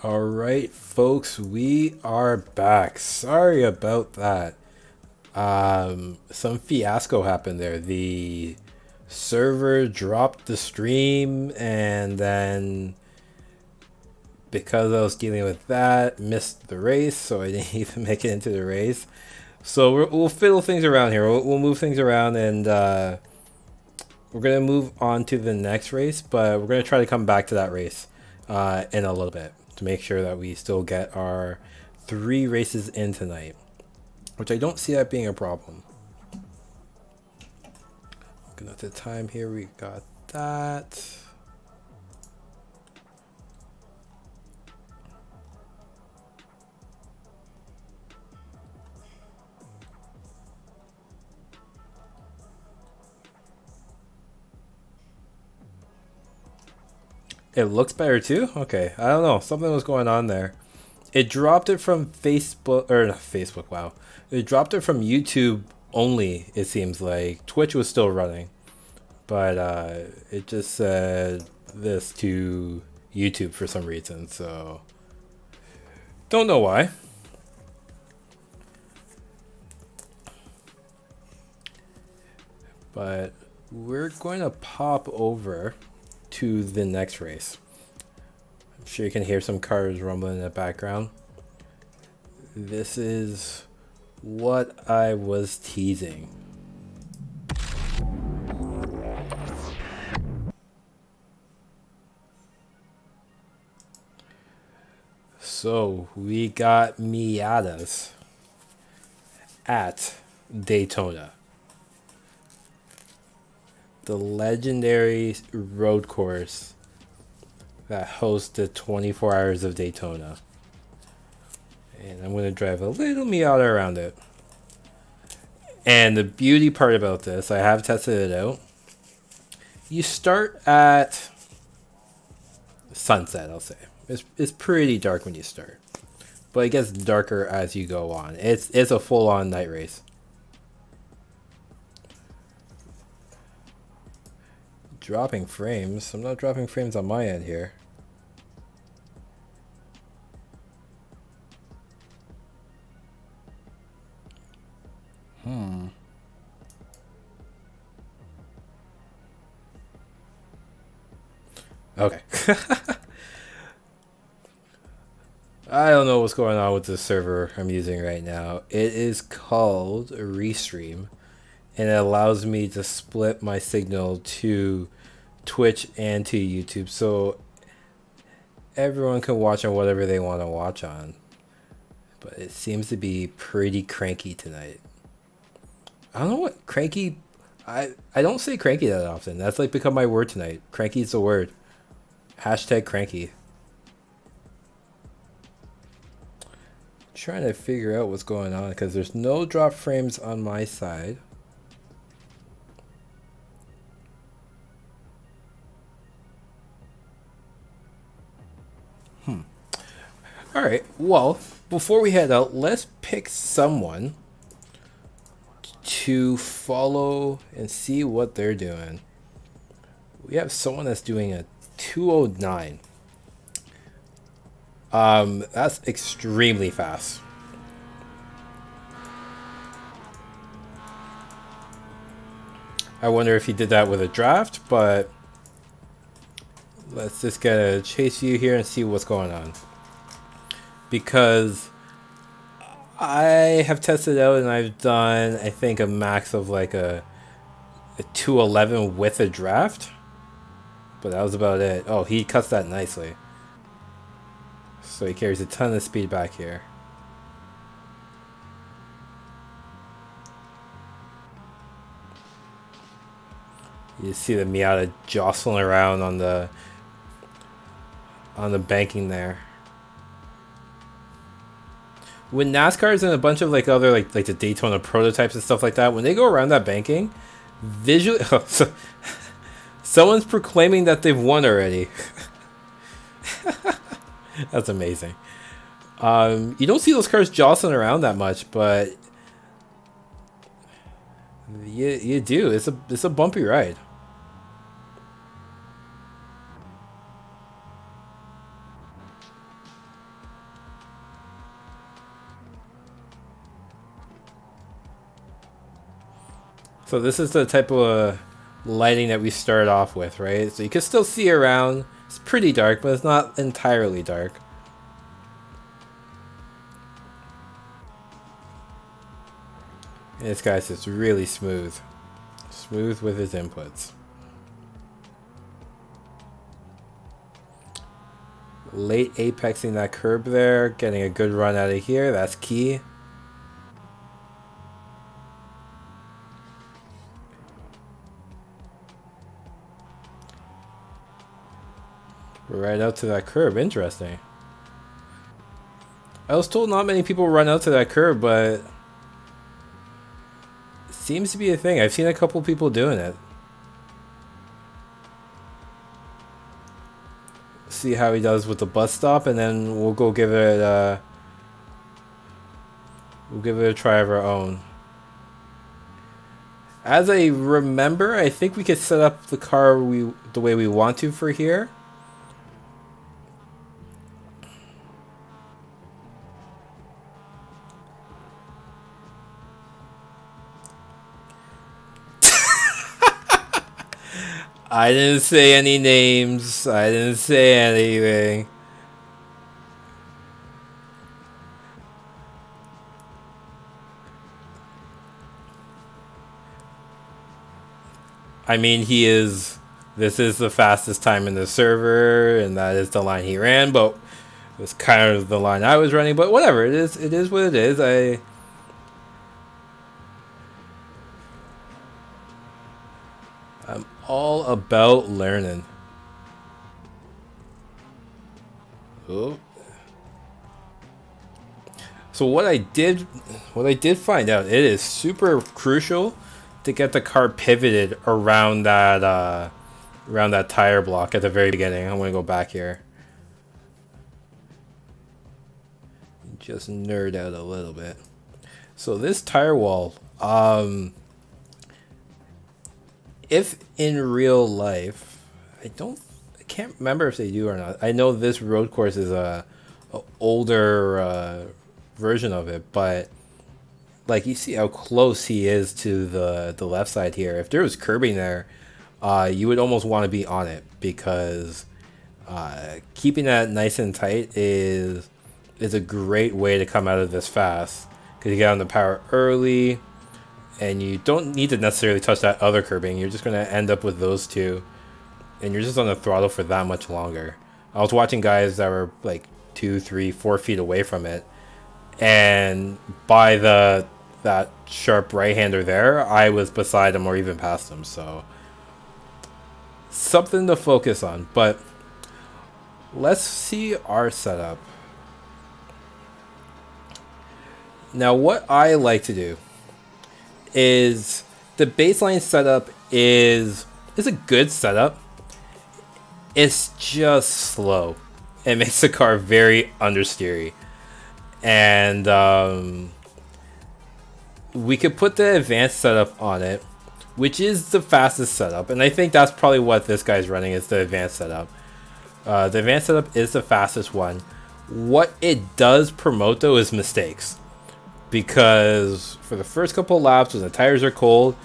Alright, folks, we are back. Sorry about that. Some fiasco happened there. The server dropped the stream, and then because I was dealing with that, missed the race, so I didn't even make it into the race. So we'll fiddle things around here. We'll move things around, and we're gonna move on to the next race, but we're gonna try to come back to that race in a little bit to make sure that we still get our 3 races in tonight, which I don't see that being a problem. Looking at the time here, we got that. It looks better too? Okay, I don't know. Something was going on there. It dropped it from Facebook, or not Facebook, wow. It dropped it from YouTube only, it seems like. Twitch was still running. But it just said this to YouTube for some reason, so don't know why. But we're going to pop over to the next race. I'm sure you can hear some cars rumbling in the background. This is what I was teasing. So we got Miatas at Daytona, the legendary road course that hosts the 24 Hours of Daytona. And I'm going to drive a little Miata around it. And the beauty part about this, I have tested it out. You start at sunset, I'll say. It's pretty dark when you start, but it gets darker as you go on. It's a full-on night race. Dropping frames. I'm not dropping frames on my end here. Okay. I don't know what's going on with the server I'm using right now. It is called Restream, and it allows me to split my signal to Twitch and to YouTube, so everyone can watch on whatever they want to watch on. But it seems to be pretty cranky tonight. I don't know what cranky... I don't say cranky that often. That's like become my word tonight. Cranky is the word. Hashtag cranky. Trying to figure out what's going on because there's no drop frames on my side. Alright, well, before we head out, let's pick someone to follow and see what they're doing. We have someone that's doing a 209. That's extremely fast. I wonder if he did that with a draft, but let's just get a chase view here and see what's going on. Because I have tested out and I've done, I think, a max of like a 211 with a draft. But that was about it. Oh, he cuts that nicely. So he carries a ton of speed back here. You see the Miata jostling around on the banking there. When NASCARs and a bunch of like other like the Daytona prototypes and stuff like that, when they go around that banking, visually, someone's proclaiming that they've won already. That's amazing. You don't see those cars jostling around that much, but you do. It's a bumpy ride. So this is the type of lighting that we started off with, right? So you can still see around. It's pretty dark, but it's not entirely dark. And this guy's just really smooth. Smooth with his inputs. Late apexing that curb there, getting a good run out of here, that's key. Right out to that curb, interesting. I was told not many people run out to that curb, but it seems to be a thing. I've seen a couple people doing it. See how he does with the bus stop, and then we'll go give it we'll give it a try of our own. As I remember, I think we could set up the car the way we want to for here. I didn't say any names. I didn't say anything. I mean, this is the fastest time in the server, and that is the line he ran, but it's kind of the line I was running, but whatever, it is what it is. I'm all about learning. Oh. So what I did find out, it is super crucial to get the car pivoted around that tire block at the very beginning. I'm gonna go back here. Just nerd out a little bit. So this tire wall, if in real life, I can't remember if they do or not. I know this road course is a older version of it, but like you see how close he is to the left side here. If there was curbing there, you would almost want to be on it, because keeping that nice and tight is a great way to come out of this fast, because you get on the power early and you don't need to necessarily touch that other curbing. You're just going to end up with those two, and you're just on the throttle for that much longer. I was watching guys that were like 2, 3, 4 feet away from it, and by that sharp right-hander there, I was beside him or even past him. So something to focus on. But let's see our setup. Now what I like to do is, the baseline setup is a good setup. It's just slow. It makes the car very understeery. And we could put the advanced setup on it, which is the fastest setup, and I think that's probably what this guy's running, is the advanced setup. The advanced setup is the fastest one. What it does promote, though, is mistakes, because for the first couple laps when the tires are cold,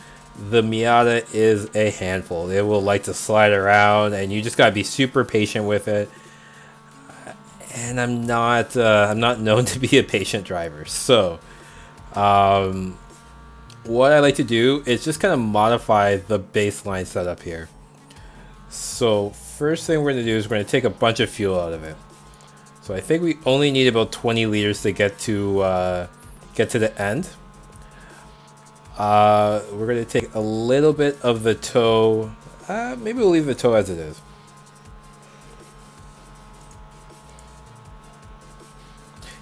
the Miata is a handful. It will like to slide around, and you just gotta be super patient with it. And I'm not known to be a patient driver, so what I like to do is just kind of modify the baseline setup here. So first thing we're going to do is we're going to take a bunch of fuel out of it. So I think we only need about 20 liters to get to the end. We're going to take a little bit of the tow. Maybe we'll leave the tow as it is.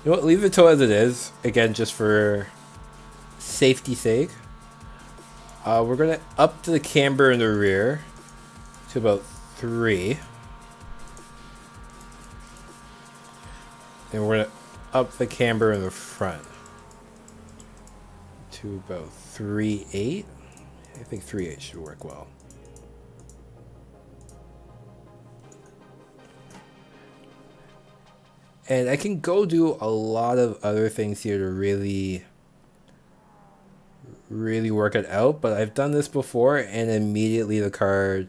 You know what? Leave the tow as it is. Again, just for safety's sake. We're going to up the camber in the rear to about 3. And we're going to up the camber in the front to about 3.8. I think 3.8 should work well. And I can go do a lot of other things here to really really work it out, but I've done this before and immediately the car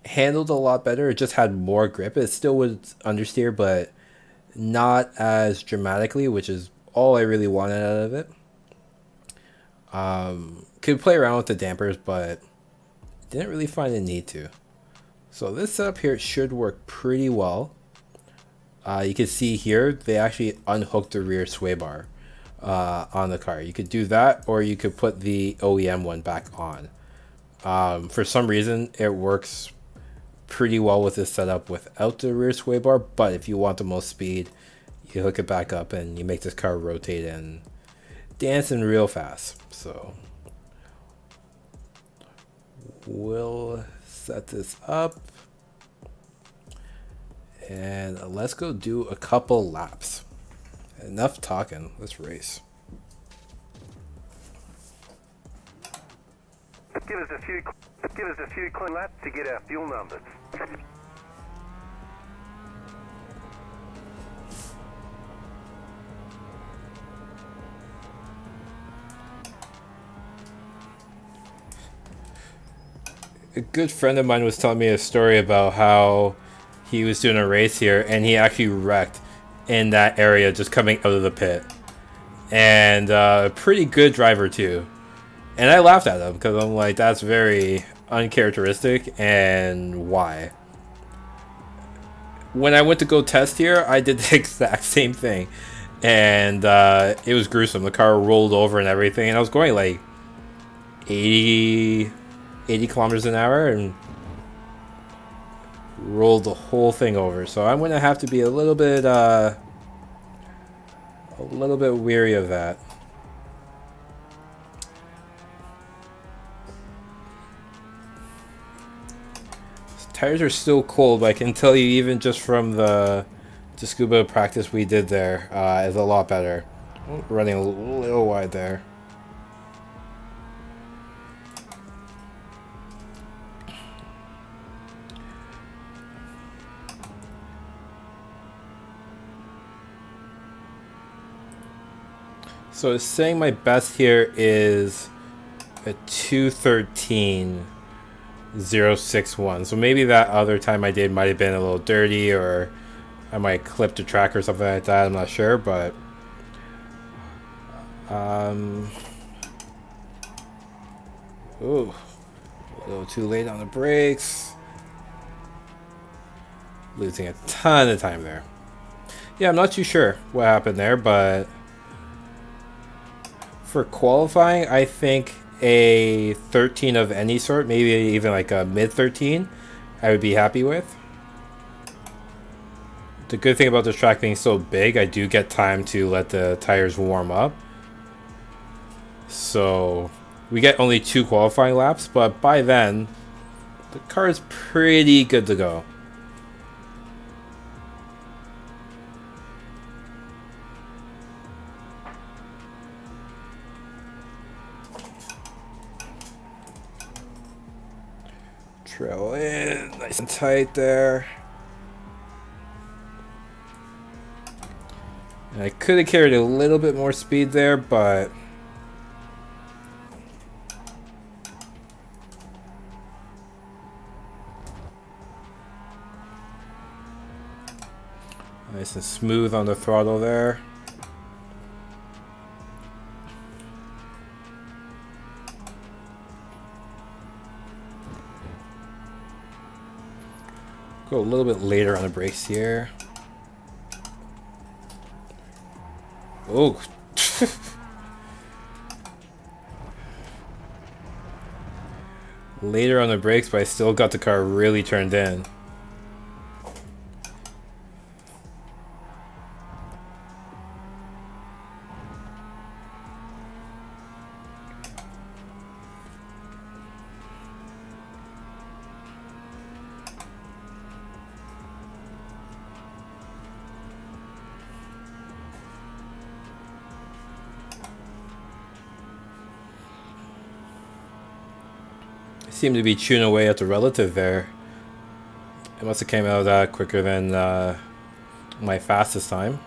handled a lot better. It just had more grip. It still was understeer, but not as dramatically, which is all I really wanted out of it. Could play around with the dampers, but didn't really find a need to. So this setup here should work pretty well. You can see here they actually unhooked the rear sway bar on the car. You could do that, or you could put the OEM one back on. For some reason, it works pretty well with this setup without the rear sway bar, but if you want the most speed, you hook it back up and you make this car rotate and dancing real fast. So we'll set this up and let's go do a couple laps. Enough talking, let's race. Give us a few clean laps to get our fuel numbers. A good friend of mine was telling me a story about how he was doing a race here and he actually wrecked in that area just coming out of the pit. And pretty good driver too. And I laughed at him because I'm like, that's very uncharacteristic, and why? When I went to go test here, I did the exact same thing. And it was gruesome. The car rolled over and everything. And I was going like 80 kilometers an hour and rolled the whole thing over. So I'm going to have to be a little bit weary of that. Tires are still cold, but I can tell you even just from the scuba practice we did there, is a lot better. Running a little wide there. So it's saying my best here is a 2:13.061. So maybe that other time I did might have been a little dirty, or I might clip the track or something like that. I'm not sure, but ooh, a little too late on the brakes. Losing a ton of time there. Yeah, I'm not too sure what happened there, but for qualifying, I think a 13 of any sort, maybe even like a mid 13, I would be happy with. The good thing about this track being so big, I do get time to let the tires warm up. So we get only 2 qualifying laps, but by then the car is pretty good to go. Trail in, nice and tight there. And I could have carried a little bit more speed there, but nice and smooth on the throttle there. Go a little bit later on the brakes here. Oh. Later on the brakes, but I still got the car really turned in. Seemed to be chewing away at the relative there. It must have came out quicker than my fastest time.